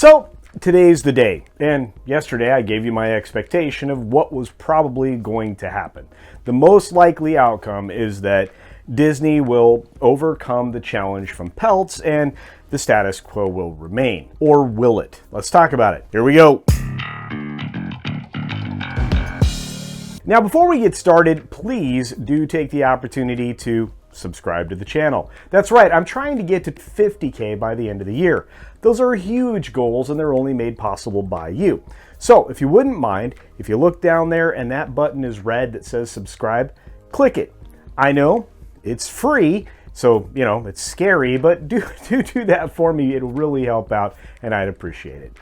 So today's the day, and yesterday I gave you my expectation of what was probably going to happen. The most likely outcome is that Disney will overcome the challenge from Peltz and the status quo will remain. Or will it? Let's talk about it. Here we go. Now, before we get started, please do take the opportunity to subscribe to the channel. That's right, I'm trying to get to 50K by the end of the year. Those are huge goals and they're only made possible by you. So if you wouldn't mind, if you look down there and that button is red that says subscribe, click it. I know it's free, so it's scary, but do that for me. It'll really help out and I'd appreciate it.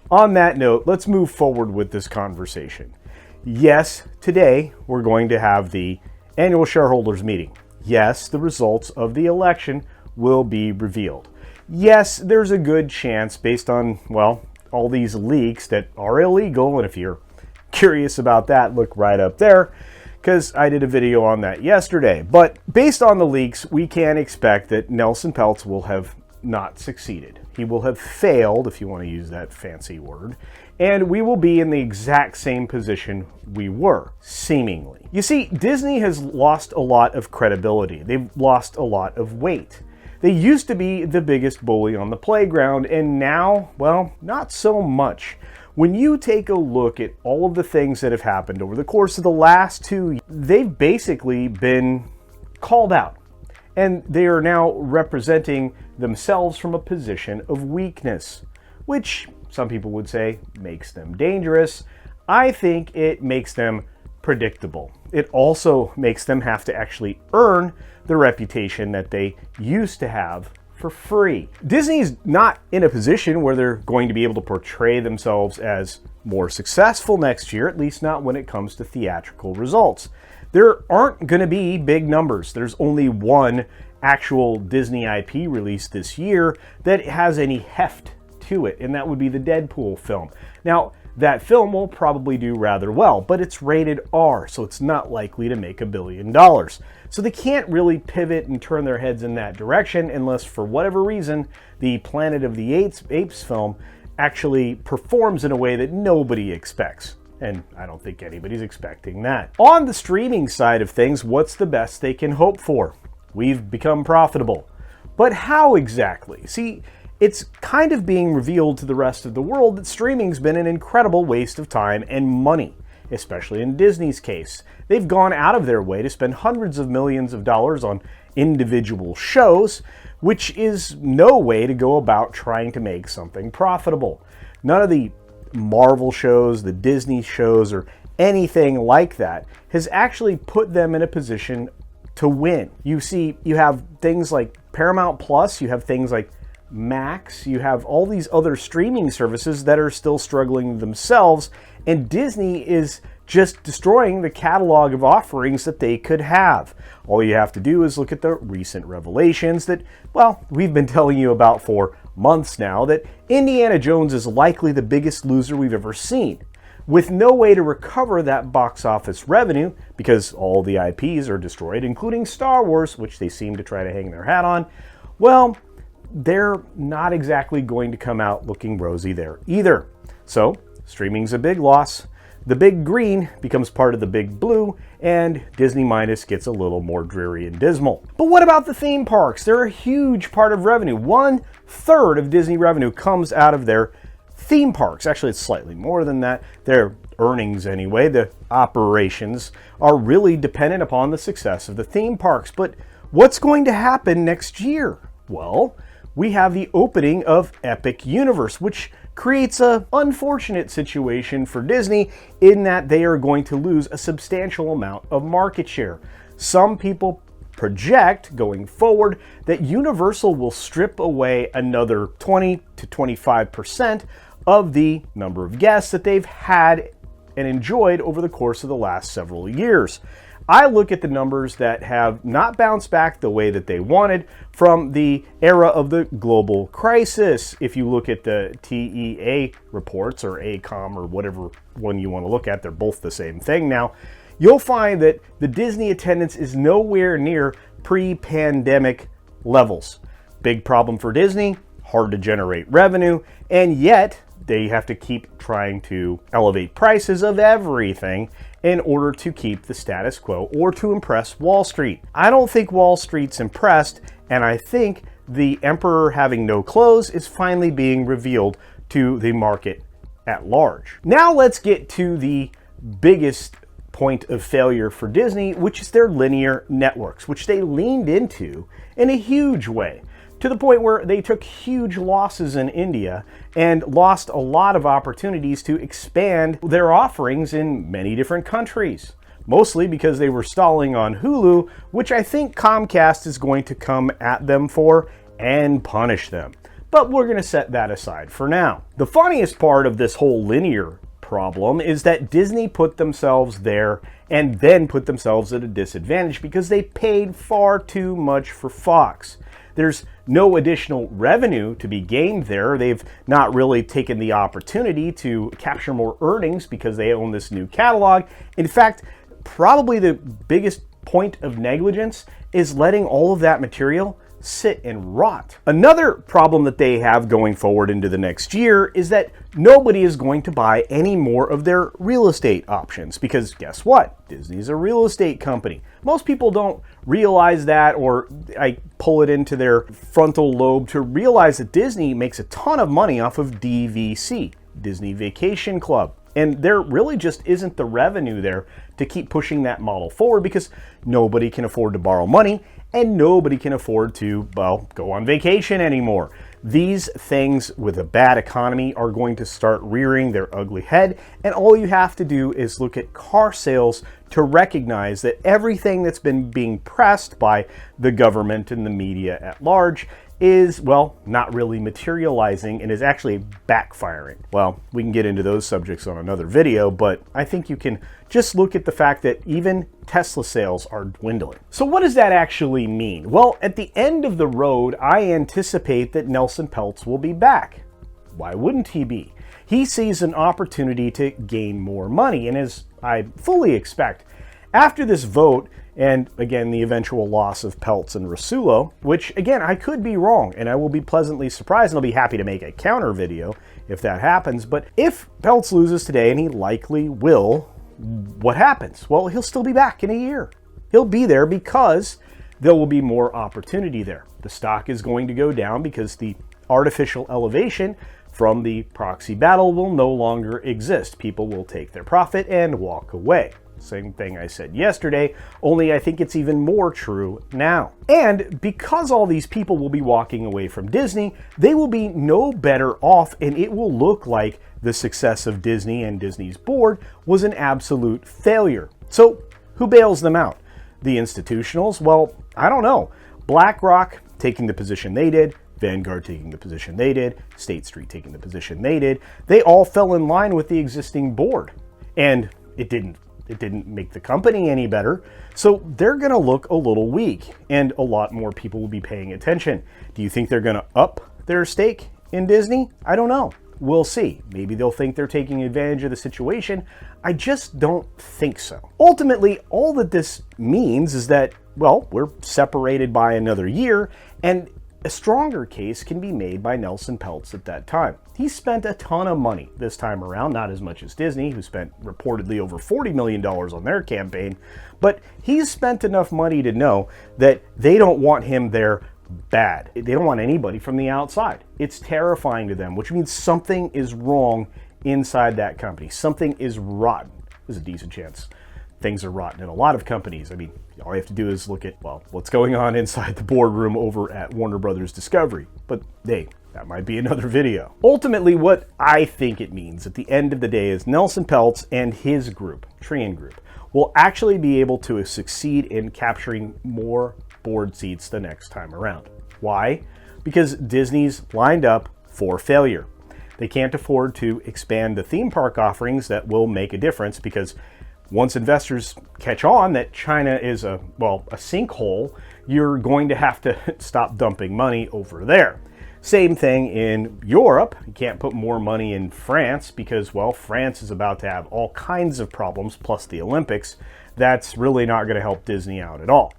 On that note, let's move forward with this conversation. Yes, today we're going to have the annual shareholders meeting. Yes, the results of the election will be revealed. Yes, there's a good chance based on, all these leaks that are illegal, and if you're curious about that, look right up there, because I did a video on that yesterday. But based on the leaks, we can expect that Nelson Peltz will have not succeeded. He will have failed, if you want to use that fancy word, and we will be in the exact same position we were, seemingly. You see, Disney has lost a lot of credibility. They've lost a lot of weight. They used to be the biggest bully on the playground, and now, not so much. When you take a look at all of the things that have happened over the course of the last 2 years, they've basically been called out. And they are now representing themselves from a position of weakness, which some people would say makes them dangerous. I think it makes them predictable. It also makes them have to actually earn the reputation that they used to have for free. Disney's not in a position where they're going to be able to portray themselves as more successful next year, at least not when it comes to theatrical results. There aren't going to be big numbers. There's only one actual Disney IP release this year that has any heft to it, and that would be the Deadpool film. Now, that film will probably do rather well, but it's rated R, so it's not likely to make $1 billion. So they can't really pivot and turn their heads in that direction unless, for whatever reason, the Planet of the Apes film actually performs in a way that nobody expects. And I don't think anybody's expecting that. On the streaming side of things, what's the best they can hope for? We've become profitable. But how exactly? See, it's kind of being revealed to the rest of the world that streaming's been an incredible waste of time and money, especially in Disney's case. They've gone out of their way to spend hundreds of millions of dollars on individual shows, which is no way to go about trying to make something profitable. None of the Marvel shows, the Disney shows, or anything like that has actually put them in a position to win. You see, you have things like Paramount Plus, you have things like Max, you have all these other streaming services that are still struggling themselves, and Disney is just destroying the catalog of offerings that they could have. All you have to do is look at the recent revelations that, we've been telling you about for months now, that Indiana Jones is likely the biggest loser we've ever seen, with no way to recover that box office revenue because all the IPs are destroyed, including Star Wars, which they seem to try to hang their hat on. They're not exactly going to come out looking rosy there either. So, streaming's a big loss. The big green becomes part of the big blue, and Disney Minus gets a little more dreary and dismal. But what about the theme parks? They're a huge part of revenue. 1/3 of Disney revenue comes out of their theme parks. Actually, it's slightly more than that. Their earnings anyway, the operations, are really dependent upon the success of the theme parks. But what's going to happen next year? Well, we have the opening of Epic Universe, which creates an unfortunate situation for Disney in that they are going to lose a substantial amount of market share. Some people project going forward that Universal will strip away another 20 to 25% of the number of guests that they've had and enjoyed over the course of the last several years. I look at the numbers that have not bounced back the way that they wanted from the era of the global crisis. If you look at the TEA reports, or ACOM, or whatever one you want to look at, they're both the same thing now, you'll find that the Disney attendance is nowhere near pre-pandemic levels. Big problem for Disney, hard to generate revenue, and yet they have to keep trying to elevate prices of everything in order to keep the status quo or to impress Wall Street. I don't think Wall Street's impressed, and I think the emperor having no clothes is finally being revealed to the market at large. Now let's get to the biggest point of failure for Disney, which is their linear networks, which they leaned into in a huge way, to the point where they took huge losses in India and lost a lot of opportunities to expand their offerings in many different countries. Mostly because they were stalling on Hulu, which I think Comcast is going to come at them for and punish them. But we're going to set that aside for now. The funniest part of this whole linear problem is that Disney put themselves there and then put themselves at a disadvantage because they paid far too much for Fox. There's no additional revenue to be gained there. They've not really taken the opportunity to capture more earnings because they own this new catalog. In fact, probably the biggest point of negligence is letting all of that material sit and rot. Another problem that they have going forward into the next year is that nobody is going to buy any more of their real estate options because guess what? Disney's a real estate company. Most people don't realize that, or I pull it into their frontal lobe to realize that Disney makes a ton of money off of DVC, Disney Vacation Club. And there really just isn't the revenue there to keep pushing that model forward because nobody can afford to borrow money and nobody can afford to, well, go on vacation anymore. These things with a bad economy are going to start rearing their ugly head, and all you have to do is look at car sales to recognize that everything that's been being pressed by the government and the media at large is, well, not really materializing and is actually backfiring. Well, we can get into those subjects on another video, but I think you can just look at the fact that even Tesla sales are dwindling. So what does that actually mean? Well, at the end of the road, I anticipate that Nelson Peltz will be back. Why wouldn't he be? He sees an opportunity to gain more money, and as I fully expect, after this vote, and again, the eventual loss of Peltz and Rasulo, which again, I could be wrong, and I will be pleasantly surprised, and I'll be happy to make a counter video if that happens. But if Peltz loses today, and he likely will, what happens? Well, he'll still be back in a year. He'll be there because there will be more opportunity there. The stock is going to go down because the artificial elevation from the proxy battle will no longer exist. People will take their profit and walk away. Same thing I said yesterday, only I think it's even more true now. And because all these people will be walking away from Disney, they will be no better off, and it will look like the success of Disney and Disney's board was an absolute failure. So who bails them out? The institutionals? Well, I don't know. BlackRock taking the position they did, Vanguard taking the position they did, State Street taking the position they did, they all fell in line with the existing board. And it didn't make the company any better. So they're going to look a little weak, and a lot more people will be paying attention. Do you think they're going to up their stake in Disney? I don't know. We'll see. Maybe they'll think they're taking advantage of the situation. I just don't think so. Ultimately, all that this means is that, well, we're separated by another year, and a stronger case can be made by Nelson Peltz at that time. He spent a ton of money this time around, not as much as Disney, who spent reportedly over $40 million on their campaign, but he's spent enough money to know that they don't want him there bad. They don't want anybody from the outside. It's terrifying to them, which means something is wrong inside that company. Something is rotten. There's a decent chance things are rotten in a lot of companies. I mean, all you have to do is look at, well, what's going on inside the boardroom over at Warner Brothers Discovery. But hey, that might be another video. Ultimately, what I think it means at the end of the day is Nelson Peltz and his group, Trian Group, will actually be able to succeed in capturing more board seats the next time around. Why? Because Disney's lined up for failure. They can't afford to expand the theme park offerings that will make a difference, because once investors catch on that China is a sinkhole, you're going to have to stop dumping money over there. Same thing in Europe. You can't put more money in France because, well, France is about to have all kinds of problems, plus the Olympics. That's really not going to help Disney out at all.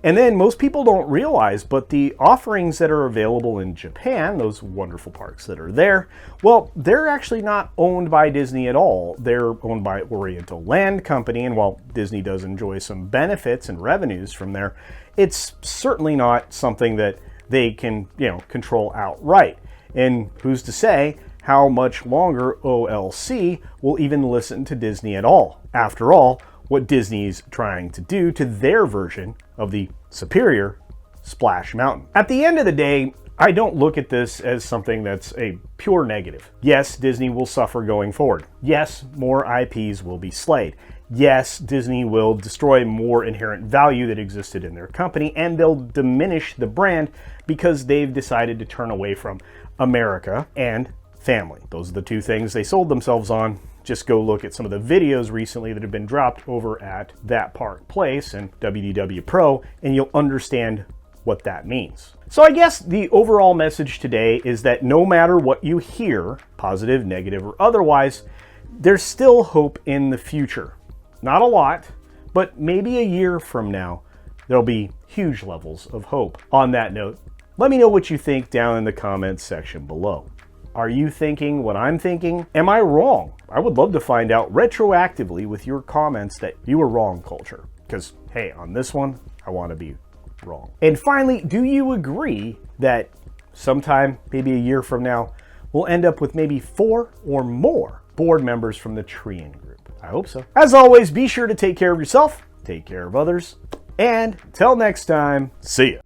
And then most people don't realize, but the offerings that are available in Japan, those wonderful parks that are there, well, they're actually not owned by Disney at all. They're owned by Oriental Land Company, and while Disney does enjoy some benefits and revenues from there, it's certainly not something that they can, control outright. And who's to say how much longer OLC will even listen to Disney at all? After all, what Disney's trying to do to their version of the superior Splash Mountain. At the end of the day, I don't look at this as something that's a pure negative. Yes, Disney will suffer going forward. Yes, more IPs will be slayed. Yes, Disney will destroy more inherent value that existed in their company, and they'll diminish the brand because they've decided to turn away from America and family. Those are the two things they sold themselves on. Just go look at some of the videos recently that have been dropped over at That Park Place and WDW Pro, and you'll understand what that means. So I guess the overall message today is that no matter what you hear, positive, negative, or otherwise, there's still hope in the future. Not a lot, but maybe a year from now, there'll be huge levels of hope. On that note, let me know what you think down in the comments section below. Are you thinking what I'm thinking? Am I wrong? I would love to find out retroactively with your comments that you were wrong, Culture. Because, hey, on this one, I want to be wrong. And finally, do you agree that sometime, maybe a year from now, we'll end up with maybe 4 or more board members from the Trian Group? I hope so. As always, be sure to take care of yourself, take care of others, and until next time, see ya.